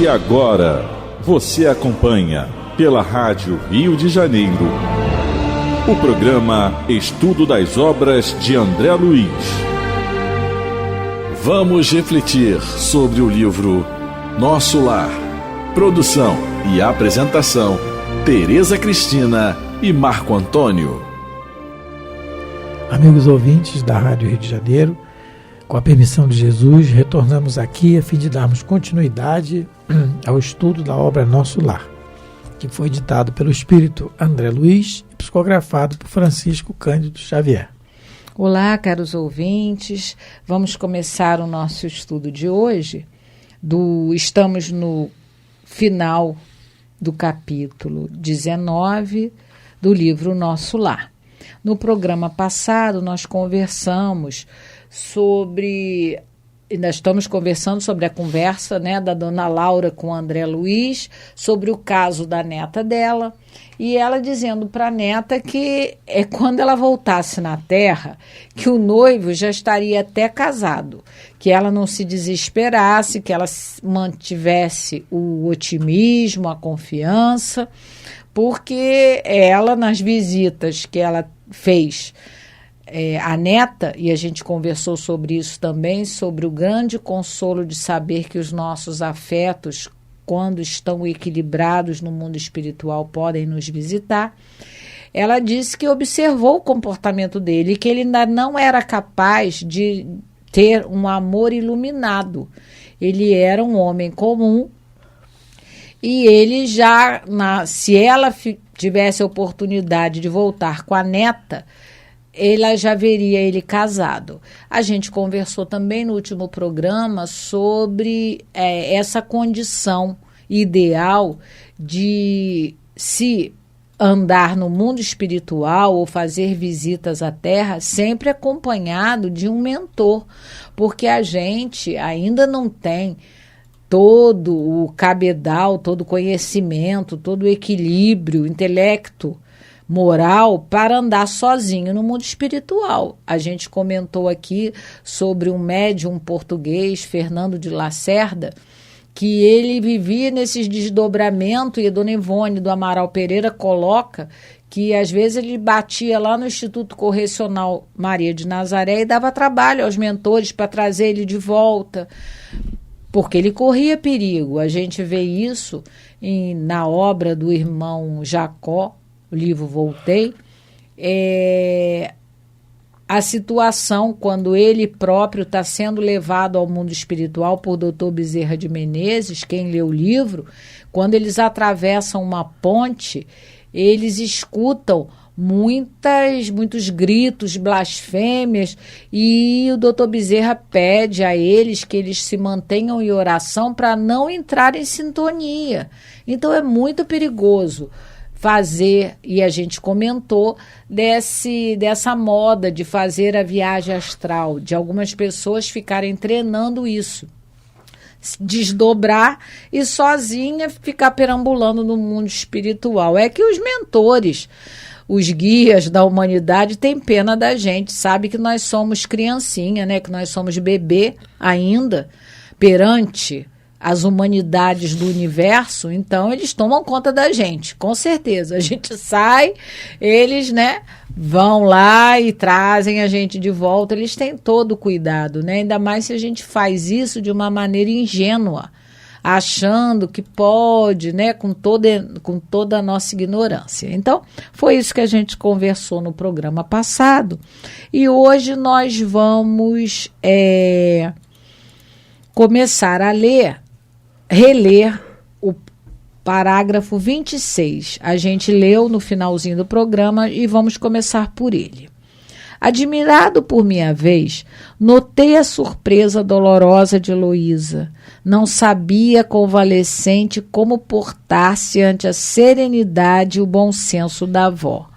E agora, você acompanha pela Rádio Rio de Janeiro o programa Estudo das Obras de André Luiz. Vamos refletir sobre o livro Nosso Lar. Produção e apresentação, Tereza Cristina e Marco Antônio. Amigos ouvintes da Rádio Rio de Janeiro, com a permissão de Jesus, retornamos aqui a fim de darmos continuidade ao estudo da obra Nosso Lar, que foi ditado pelo Espírito André Luiz e psicografado por Francisco Cândido Xavier. Olá, caros ouvintes, vamos começar o nosso estudo de hoje. Estamos no final do capítulo 19 do livro Nosso Lar. No programa passado, nós conversamos sobre... Ainda estamos conversando sobre a conversa, né, da dona Laura com o André Luiz, sobre o caso da neta dela, e ela dizendo para a neta que quando ela voltasse na Terra, que o noivo já estaria até casado, que ela não se desesperasse, que ela mantivesse o otimismo, a confiança, porque ela, nas visitas que ela fez, a neta, e a gente conversou sobre isso também, sobre o grande consolo de saber que os nossos afetos, quando estão equilibrados no mundo espiritual, podem nos visitar. Ela disse que observou o comportamento dele e que ele ainda não era capaz de ter um amor iluminado. Ele era um homem comum e ele já, se ela tivesse a oportunidade de voltar com a neta, ela já veria ele casado. A gente conversou também no último programa sobre essa condição ideal de se andar no mundo espiritual ou fazer visitas à Terra sempre acompanhado de um mentor, porque a gente ainda não tem todo o cabedal, todo o conhecimento, todo o equilíbrio, intelecto, moral para andar sozinho no mundo espiritual. A gente comentou aqui sobre um médium português, Fernando de Lacerda, que ele vivia nesses desdobramentos, e a dona Ivone do Amaral Pereira coloca que às vezes ele batia lá no Instituto Correcional Maria de Nazaré e dava trabalho aos mentores para trazer ele de volta, porque ele corria perigo. A gente vê isso na obra do irmão Jacó, o livro Voltei, a situação quando ele próprio está sendo levado ao mundo espiritual por Dr. Bezerra de Menezes, quem lê o livro, quando eles atravessam uma ponte, eles escutam muitos gritos, blasfêmias, e o Dr. Bezerra pede a eles que eles se mantenham em oração para não entrar em sintonia. Então é muito perigoso fazer, e a gente comentou dessa moda de fazer a viagem astral, de algumas pessoas ficarem treinando isso, desdobrar e sozinha ficar perambulando no mundo espiritual. É que os mentores, os guias da humanidade têm pena da gente, sabe que nós somos criancinha, né? Que nós somos bebê ainda perante as humanidades do universo, então eles tomam conta da gente, com certeza. A gente sai, eles, né, vão lá e trazem a gente de volta, eles têm todo o cuidado, né? Ainda mais se a gente faz isso de uma maneira ingênua, achando que pode, né, com toda a nossa ignorância. Então, foi isso que a gente conversou no programa passado, e hoje nós vamos começar a reler o parágrafo 26. A gente leu no finalzinho do programa e vamos começar por ele. Admirado por minha vez, notei a surpresa dolorosa de Heloísa. Não sabia, convalescente, como portar-se ante a serenidade e o bom senso da avó.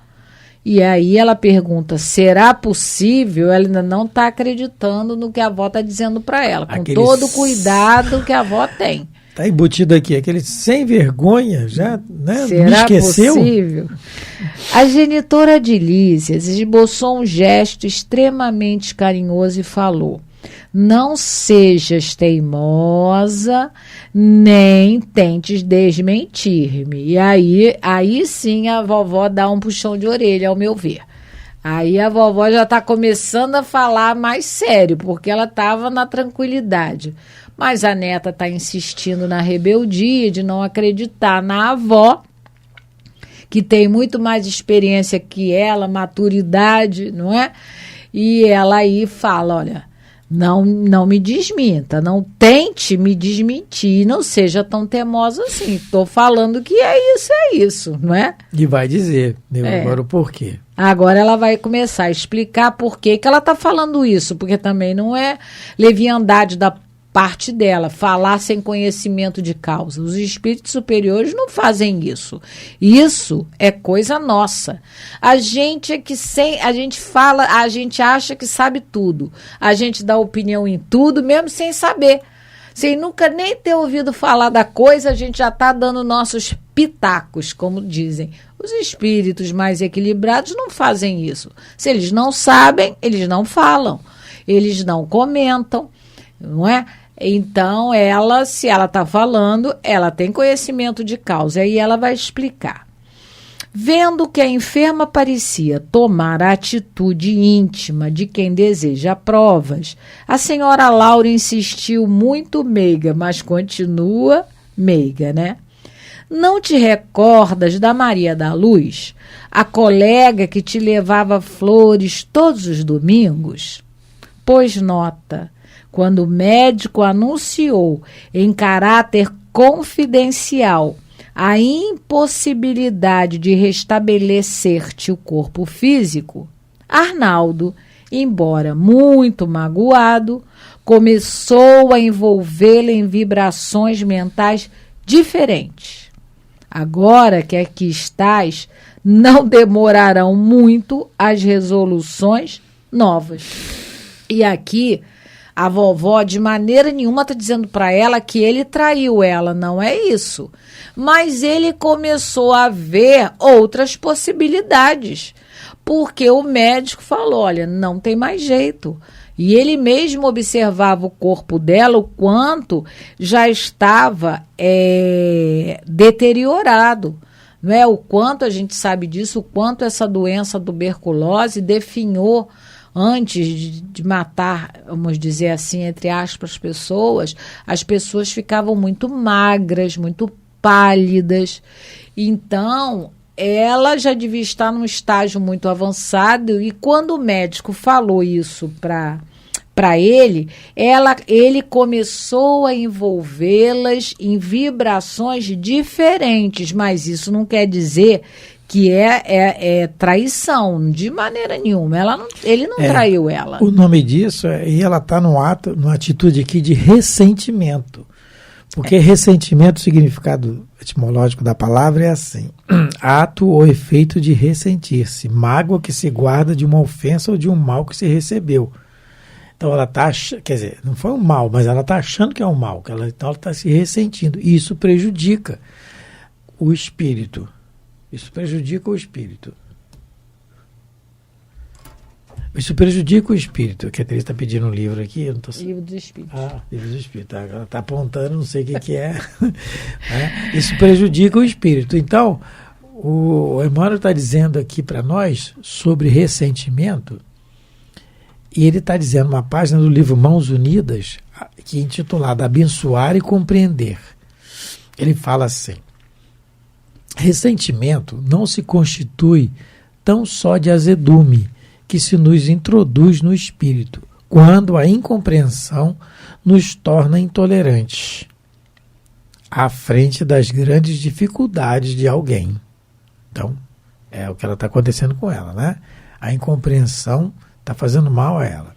E aí ela pergunta, será possível? Ela ainda não está acreditando no que a avó está dizendo para ela, com todo o cuidado que a avó tem. Está embutido aqui, aquele sem vergonha, já, né? Será me esqueceu? Possível? A genitora de Lísias esboçou um gesto extremamente carinhoso e falou, Não sejas teimosa, nem tentes desmentir-me. E aí sim a vovó dá um puxão de orelha, ao meu ver. Aí a vovó já está começando a falar mais sério, porque ela estava na tranquilidade. Mas a neta está insistindo na rebeldia de não acreditar na avó, que tem muito mais experiência que ela, maturidade, não é? E ela aí fala, olha, não me desminta, não tente me desmentir, não seja tão teimosa assim. Estou falando que é isso, não é? E vai dizer, agora o porquê. Agora ela vai começar a explicar por que ela está falando isso, porque também não é leviandade da parte dela, falar sem conhecimento de causa. Os espíritos superiores não fazem isso. Isso é coisa nossa. A gente é que a gente fala, a gente acha que sabe tudo. A gente dá opinião em tudo, mesmo sem saber. Sem nunca nem ter ouvido falar da coisa, a gente já está dando nossos pitacos, como dizem. Os espíritos mais equilibrados não fazem isso. Se eles não sabem, eles não falam. Eles não comentam, não é? Então, se ela está falando, ela tem conhecimento de causa. E ela vai explicar. Vendo que a enferma parecia tomar a atitude íntima de quem deseja provas, a senhora Laura insistiu muito meiga, mas continua meiga, né? Não te recordas da Maria da Luz, a colega que te levava flores todos os domingos? Pois nota, quando o médico anunciou em caráter confidencial a impossibilidade de restabelecer-te o corpo físico, Arnaldo, embora muito magoado, começou a envolvê-la em vibrações mentais diferentes. Agora que aqui estás, não demorarão muito as resoluções novas. E aqui a vovó de maneira nenhuma está dizendo para ela que ele traiu ela, não é isso. Mas ele começou a ver outras possibilidades, porque o médico falou, olha, não tem mais jeito. E ele mesmo observava o corpo dela, o quanto já estava deteriorado. Não é? O quanto a gente sabe disso, o quanto essa doença tuberculose definhou antes de matar, vamos dizer assim, entre aspas, pessoas, as pessoas ficavam muito magras, muito pálidas. Então, ela já devia estar num estágio muito avançado e quando o médico falou isso para ele, ele começou a envolvê-las em vibrações diferentes, mas isso não quer dizer que é traição, de maneira nenhuma. Ele não traiu ela. O nome disso e ela está numa atitude aqui de ressentimento. Porque ressentimento, o significado etimológico da palavra é assim: ato ou efeito de ressentir-se, mágoa que se guarda de uma ofensa ou de um mal que se recebeu. Então ela está, quer dizer, não foi um mal, mas ela está achando que é um mal, então ela está se ressentindo. E isso prejudica o espírito. Isso prejudica o espírito. Isso prejudica o espírito. Que a Teresa está pedindo um livro aqui. Eu não tô... Livro dos Espíritos. Livro dos Espíritos. Ela está apontando, não sei o que é. Isso prejudica o espírito. Então, o Emmanuel está dizendo aqui para nós sobre ressentimento. E ele está dizendo uma página do livro Mãos Unidas, que é intitulada Abençoar e Compreender. Ele fala assim: ressentimento não se constitui tão só de azedume que se nos introduz no espírito, quando a incompreensão nos torna intolerantes à frente das grandes dificuldades de alguém. Então, é o que está acontecendo com ela, né? A incompreensão está fazendo mal a ela.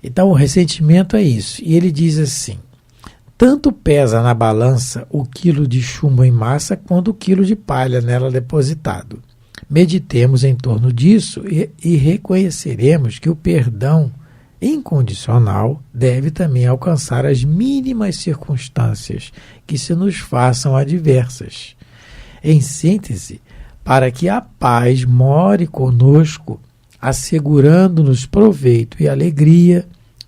Então, o ressentimento é isso. E ele diz assim: tanto pesa na balança o quilo de chumbo em massa quanto o quilo de palha nela depositado. Meditemos em torno disso e reconheceremos que o perdão incondicional deve também alcançar as mínimas circunstâncias que se nos façam adversas. Em síntese, para que a paz more conosco, assegurando-nos proveito e alegria,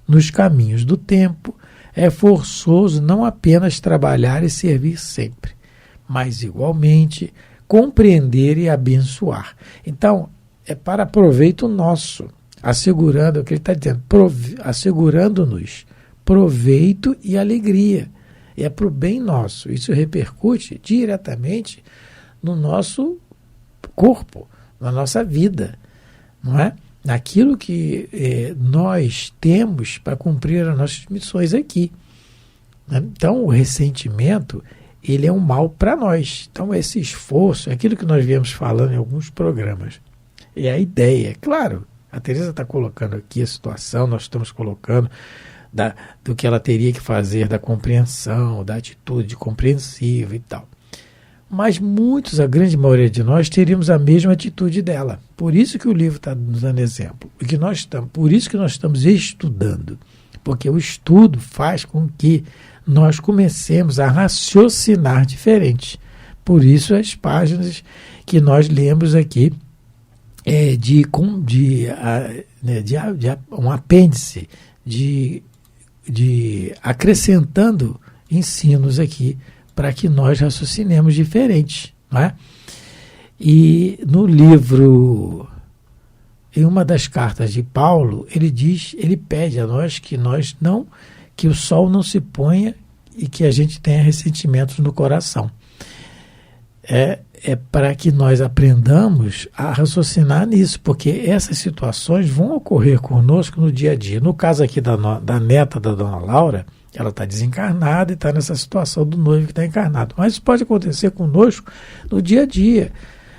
nos caminhos do tempo, é forçoso não apenas trabalhar e servir sempre, mas igualmente compreender e abençoar. Então, é para proveito nosso, assegurando o que ele está dizendo, assegurando-nos proveito e alegria. É para o bem nosso. Isso repercute diretamente no nosso corpo, na nossa vida, não é? Naquilo que nós temos para cumprir as nossas missões aqui. Né? Então, o ressentimento, ele é um mal para nós. Então, esse esforço, é aquilo que nós viemos falando em alguns programas. É a ideia, claro, a Teresa está colocando aqui a situação, nós estamos colocando do que ela teria que fazer, da compreensão, da atitude compreensiva e tal. Mas muitos, a grande maioria de nós, teríamos a mesma atitude dela. Por isso que o livro está nos dando exemplo. Por isso que nós estamos estudando. Porque o estudo faz com que nós comecemos a raciocinar diferente. Por isso as páginas que nós lemos aqui um apêndice de acrescentando ensinos aqui para que nós raciocinemos diferente, não é? E no livro, em uma das cartas de Paulo, ele pede a nós que o sol não se ponha e que a gente tenha ressentimentos no coração. É para que nós aprendamos a raciocinar nisso, porque essas situações vão ocorrer conosco no dia a dia. No caso aqui da neta da dona Laura, ela está desencarnada e está nessa situação do noivo que está encarnado. Mas isso pode acontecer conosco no dia a dia.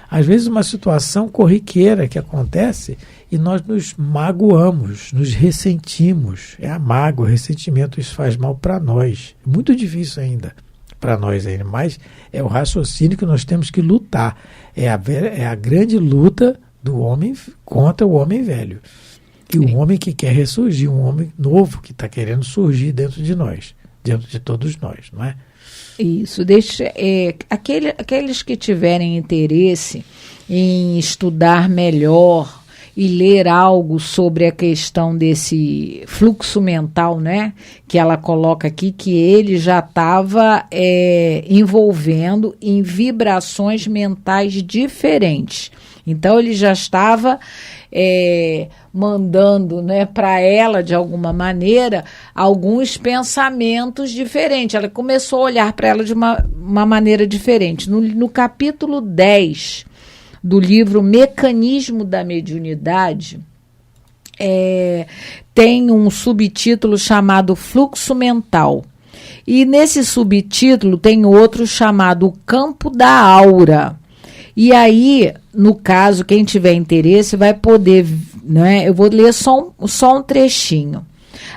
Às vezes uma situação corriqueira que acontece e nós nos magoamos, nos ressentimos. É a mágoa, o ressentimento, isso faz mal para nós. É muito difícil ainda para nós ainda, mas é o raciocínio que nós temos que lutar. É a grande luta do homem contra o homem velho. E o homem que quer ressurgir, um homem novo que está querendo surgir dentro de nós, dentro de todos nós, não é? Isso, aqueles que tiverem interesse em estudar melhor e ler algo sobre a questão desse fluxo mental, né, que ela coloca aqui, que ele já estava envolvendo em vibrações mentais diferentes. Então, ele já estava mandando, né, para ela, de alguma maneira, alguns pensamentos diferentes. Ela começou a olhar para ela de uma maneira diferente. No capítulo 10 do livro Mecanismo da Mediunidade, tem um subtítulo chamado Fluxo Mental. E nesse subtítulo tem outro chamado O Campo da Aura. E aí, no caso, quem tiver interesse vai poder, né, eu vou ler só um trechinho.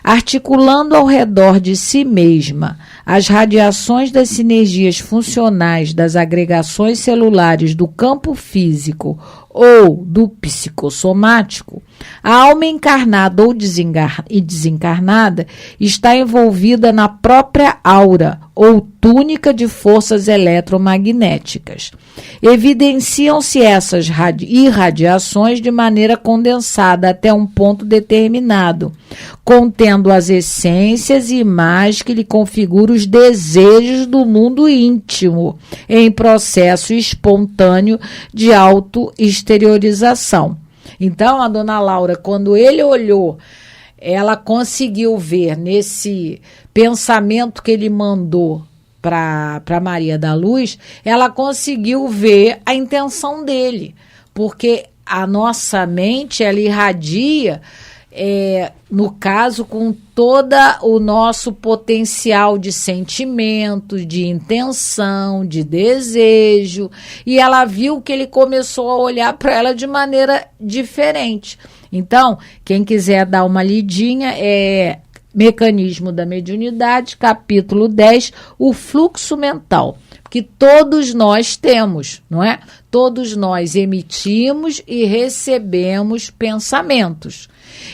Articulando ao redor de si mesma as radiações das sinergias funcionais das agregações celulares do campo físico ou do psicossomático, a alma encarnada ou desencarnada está envolvida na própria aura ou túnica de forças eletromagnéticas. Evidenciam-se essas irradiações de maneira condensada até um ponto determinado, contendo as essências e imagens que lhe configuram os desejos do mundo íntimo, em processo espontâneo de autoexteriorização. Então, a dona Laura, quando ele olhou, ela conseguiu ver nesse pensamento que ele mandou para Maria da Luz, ela conseguiu ver a intenção dele, porque a nossa mente, ela irradia, no caso, com todo o nosso potencial de sentimento, de intenção, de desejo, e ela viu que ele começou a olhar para ela de maneira diferente. Então, quem quiser dar uma lidinha, Mecanismo da Mediunidade, capítulo 10, o fluxo mental, que todos nós temos, não é? Todos nós emitimos e recebemos pensamentos.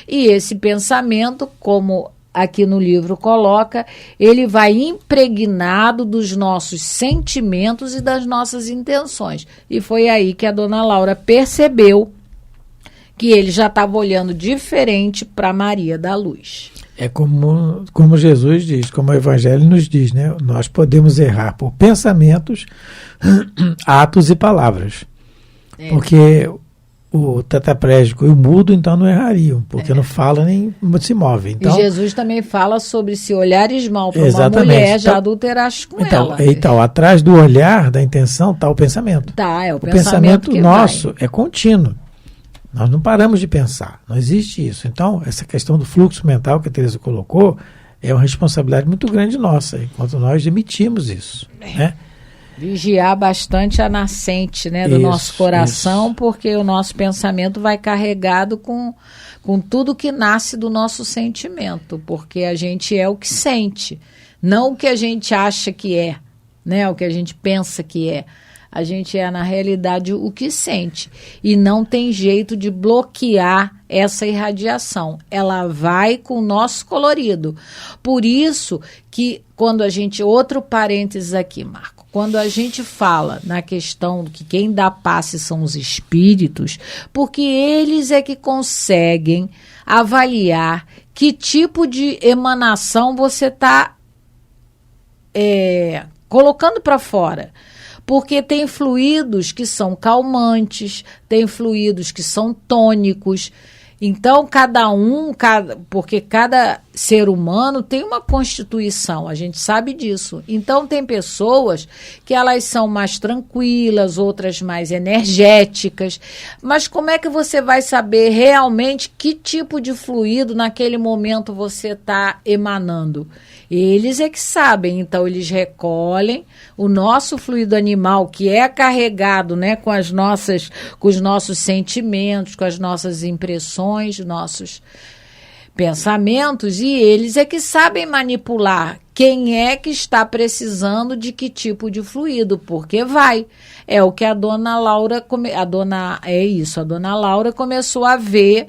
E esse pensamento, como aqui no livro coloca, ele vai impregnado dos nossos sentimentos e das nossas intenções. E foi aí que a dona Laura percebeu que ele já estava olhando diferente para Maria da Luz. É como Jesus diz, como o Evangelho nos diz, né? Nós podemos errar por pensamentos, atos e palavras. Porque o tetraplégico e o mudo, então, não errariam, porque não fala nem se move. Então, e Jesus também fala sobre se olhares mal para uma mulher, já adulteraste com ela. Então, atrás do olhar, da intenção, está o pensamento. É o pensamento nosso é contínuo. Nós não paramos de pensar, não existe isso. Então, essa questão do fluxo mental que a Teresa colocou é uma responsabilidade muito grande nossa, enquanto nós emitimos isso, né? Vigiar bastante a nascente, né, do nosso coração, porque o nosso pensamento vai carregado com tudo que nasce do nosso sentimento, porque a gente é o que sente, não o que a gente acha que é, né, o que a gente pensa que é. A gente é, na realidade, o que sente. E não tem jeito de bloquear essa irradiação. Ela vai com o nosso colorido. Por isso que quando a gente... Outro parênteses aqui, Marco. Quando a gente fala na questão que quem dá passe são os espíritos, porque eles é que conseguem avaliar que tipo de emanação você está colocando para fora. Porque tem fluidos que são calmantes, tem fluidos que são tônicos. Então, porque cada ser humano tem uma constituição, a gente sabe disso. Então, tem pessoas que elas são mais tranquilas, outras mais energéticas. Mas como é que você vai saber realmente que tipo de fluido naquele momento você está emanando? Eles é que sabem, então eles recolhem o nosso fluido animal, que é carregado, né, com os nossos sentimentos, com as nossas impressões, nossos pensamentos, e eles é que sabem manipular quem é que está precisando de que tipo de fluido, porque vai. É o que a dona Laura começou a ver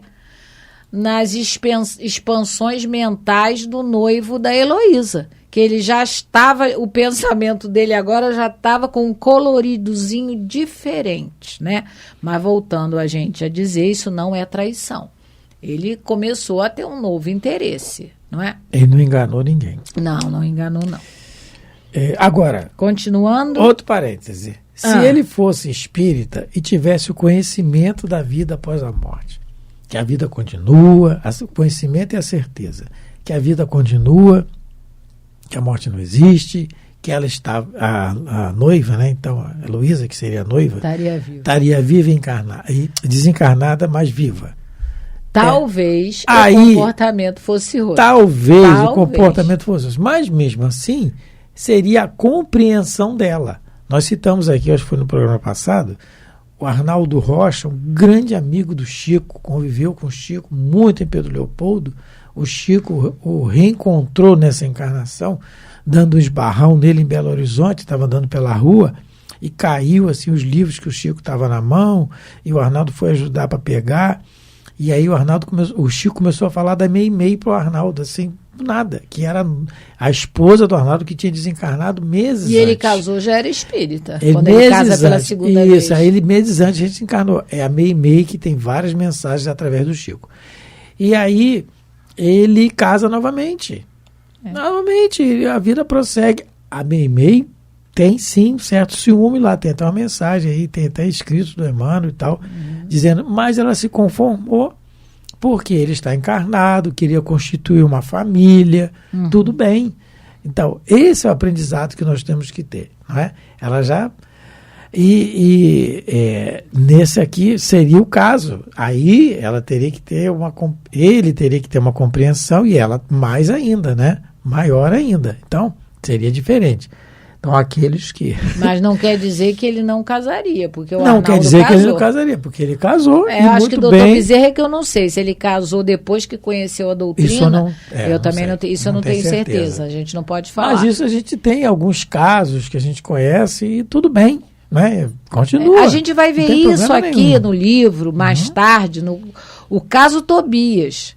nas expansões mentais do noivo da Heloísa, que ele já estava, o pensamento dele agora já estava com um coloridozinho diferente, né? Mas voltando a gente a dizer, isso não é traição. Ele começou a ter um novo interesse, não é? Ele não enganou ninguém. Não enganou, não. Agora, continuando... Outro parêntese. Se ele fosse espírita e tivesse o conhecimento da vida após a morte, que a vida continua, o conhecimento e a certeza, que a vida continua, que a morte não existe, que ela está, a noiva, né? Então, a Heloísa, que seria a noiva, estaria viva e desencarnada, mas viva. Talvez o comportamento fosse outro. Talvez o comportamento fosse outro. Mas, mesmo assim, seria a compreensão dela. Nós citamos aqui, acho que foi no programa passado, o Arnaldo Rocha, um grande amigo do Chico, conviveu com o Chico muito em Pedro Leopoldo. O Chico o reencontrou nessa encarnação, dando um esbarrão nele em Belo Horizonte, estava andando pela rua e caiu assim os livros que o Chico estava na mão, e o Arnaldo foi ajudar para pegar. E aí o Chico começou a falar da Meimei para o Arnaldo, assim, nada, que era a esposa do Arnaldo que tinha desencarnado meses antes. E ele casou, já era espírita, quando ele casa pela segunda vez. Isso, aí ele meses antes a gente encarnou. É a Meimei que tem várias mensagens através do Chico. E aí ele casa novamente. Novamente, a vida prossegue. A Meimei tem sim um certo ciúme lá, tem até uma mensagem aí, tem até escrito do Emmanuel e tal, dizendo, mas ela se conformou porque ele está encarnado, queria constituir uma família, tudo bem. Então, esse é o aprendizado que nós temos que ter, não é? Ela já... nesse aqui seria o caso. Aí ela teria que ter ele teria que ter uma compreensão, e ela mais ainda, né? Maior ainda. Então, seria diferente. Então, aqueles que... Mas não quer dizer que ele não casaria, porque o Não Arnaldo quer dizer casou. que ele não casaria, porque ele casou e acho muito que o doutor bem. Bezerra é que eu não sei, se ele casou depois que conheceu a doutrina. Isso eu não, eu também não tenho, isso eu não tenho certeza. A gente não pode falar. Mas isso a gente tem alguns casos que a gente conhece e tudo bem, né? Continua. A gente vai ver isso aqui no livro, mais tarde, o caso Tobias.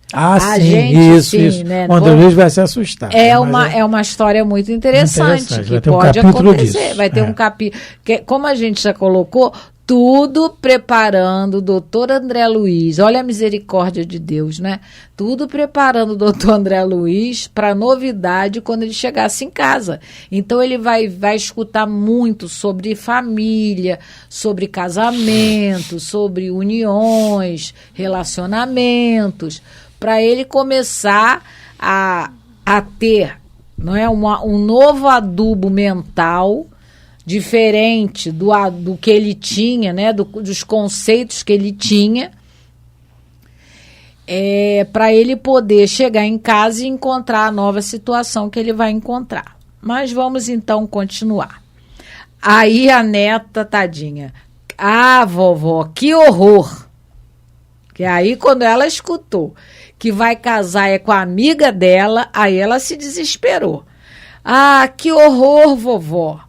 Isso. Né? O André Luiz vai se assustar. É uma história muito interessante. Que vai ter pode um capítulo acontecer. disso. Vai ter um capítulo. Como a gente já colocou, tudo preparando o doutor André Luiz, olha a misericórdia de Deus, né? Tudo preparando o doutor André Luiz para novidade quando ele chegasse em casa. Então ele vai escutar muito sobre família, sobre casamento, sobre uniões, relacionamentos, para ele começar a ter, não é, um novo adubo mental, diferente do que ele tinha, né, dos conceitos que ele tinha, para ele poder chegar em casa e encontrar a nova situação que ele vai encontrar. Mas vamos então continuar. Aí a neta, tadinha, vovó, que horror! Que aí quando ela escutou que vai casar com a amiga dela, aí ela se desesperou. Que horror, vovó!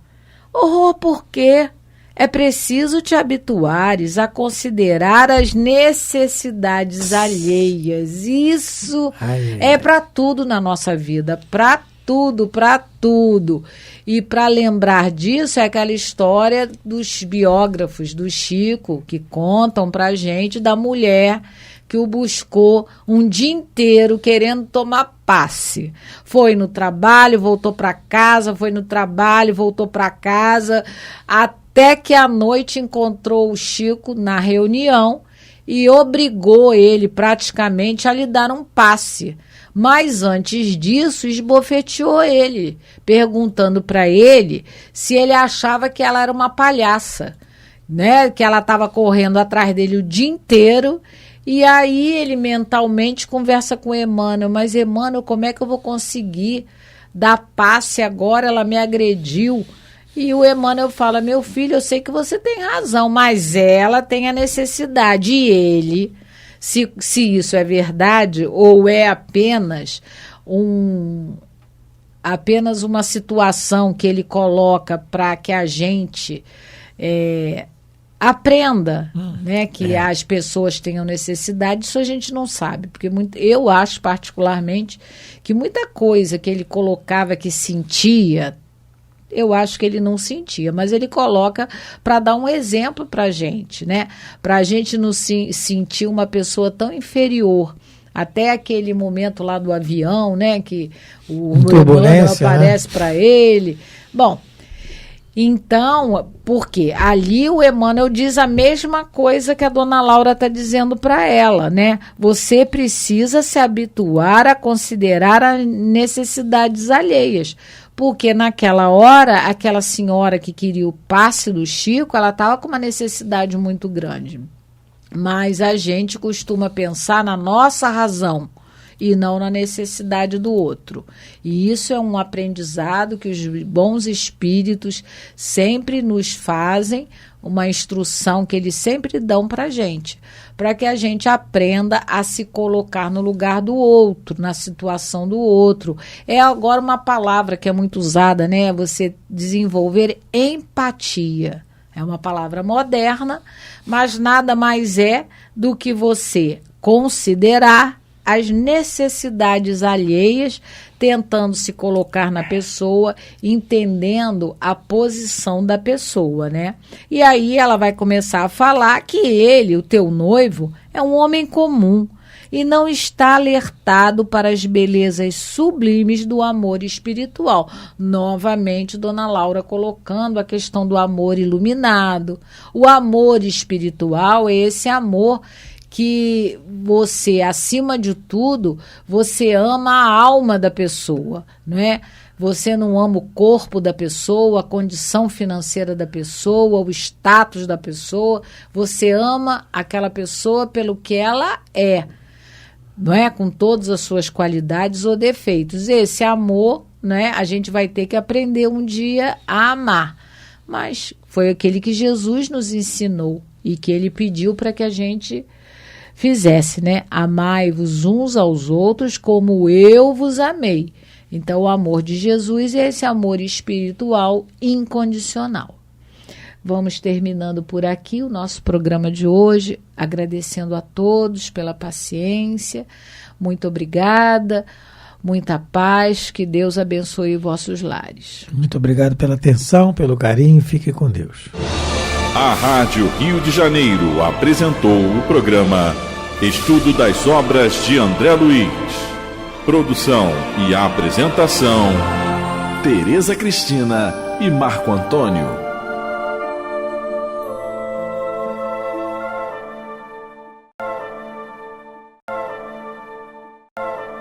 Horror por quê? É preciso te habituares a considerar as necessidades alheias. Isso é para tudo na nossa vida, para tudo, para tudo. E para lembrar disso é aquela história dos biógrafos do Chico, que contam para gente da mulher que o buscou um dia inteiro querendo tomar passe. Foi no trabalho, voltou para casa, foi no trabalho, voltou para casa, até que à noite encontrou o Chico na reunião e obrigou ele praticamente a lhe dar um passe. Mas antes disso, esbofeteou ele, perguntando para ele se ele achava que ela era uma palhaça, né? Que ela estava correndo atrás dele o dia inteiro. E aí ele mentalmente conversa com Emmanuel, mas Emmanuel, como é que eu vou conseguir dar passe agora? Ela me agrediu. E o Emmanuel fala, meu filho, eu sei que você tem razão, mas ela tem a necessidade. E ele, se isso é verdade ou é apenas uma situação que ele coloca para que a gente aprenda, né, que as pessoas tenham necessidade, isso a gente não sabe, porque eu acho particularmente que muita coisa que ele colocava que sentia, eu acho que ele não sentia, mas ele coloca para dar um exemplo para a gente, né, para a gente não sentir uma pessoa tão inferior. Até aquele momento lá do avião, né, que o Emmanuel aparece, né, para ele. Bom, então, por quê? Ali o Emmanuel diz a mesma coisa que a dona Laura está dizendo para ela, né? Você precisa se habituar a considerar as necessidades alheias. Porque naquela hora, aquela senhora que queria o passe do Chico, ela estava com uma necessidade muito grande. Mas a gente costuma pensar na nossa razão e não na necessidade do outro. E isso é um aprendizado que os bons espíritos sempre nos fazem, uma instrução que eles sempre dão para a gente, para que a gente aprenda a se colocar no lugar do outro, na situação do outro. É agora uma palavra que é muito usada, né? Você desenvolver empatia. É uma palavra moderna, mas nada mais é do que você considerar as necessidades alheias, tentando se colocar na pessoa, entendendo a posição da pessoa, né? E aí ela vai começar a falar que ele, o teu noivo, é um homem comum e não está alertado para as belezas sublimes do amor espiritual. Novamente, Dona Laura colocando a questão do amor iluminado. O amor espiritual é esse amor que você, acima de tudo, você ama a alma da pessoa, não é? Você não ama o corpo da pessoa, a condição financeira da pessoa, o status da pessoa. Você ama aquela pessoa pelo que ela é, não é? Com todas as suas qualidades ou defeitos. Esse amor, né, a gente vai ter que aprender um dia a amar. Mas foi aquele que Jesus nos ensinou e que ele pediu para que a gente fizesse, né? Amai-vos uns aos outros como eu vos amei. Então, o amor de Jesus é esse amor espiritual incondicional. Vamos terminando por aqui o nosso programa de hoje, agradecendo a todos pela paciência. Muito obrigada, muita paz, que Deus abençoe vossos lares. Muito obrigado pela atenção, pelo carinho, fique com Deus. A Rádio Rio de Janeiro apresentou o programa Estudo das Obras de André Luiz. Produção e apresentação, Tereza Cristina e Marco Antônio.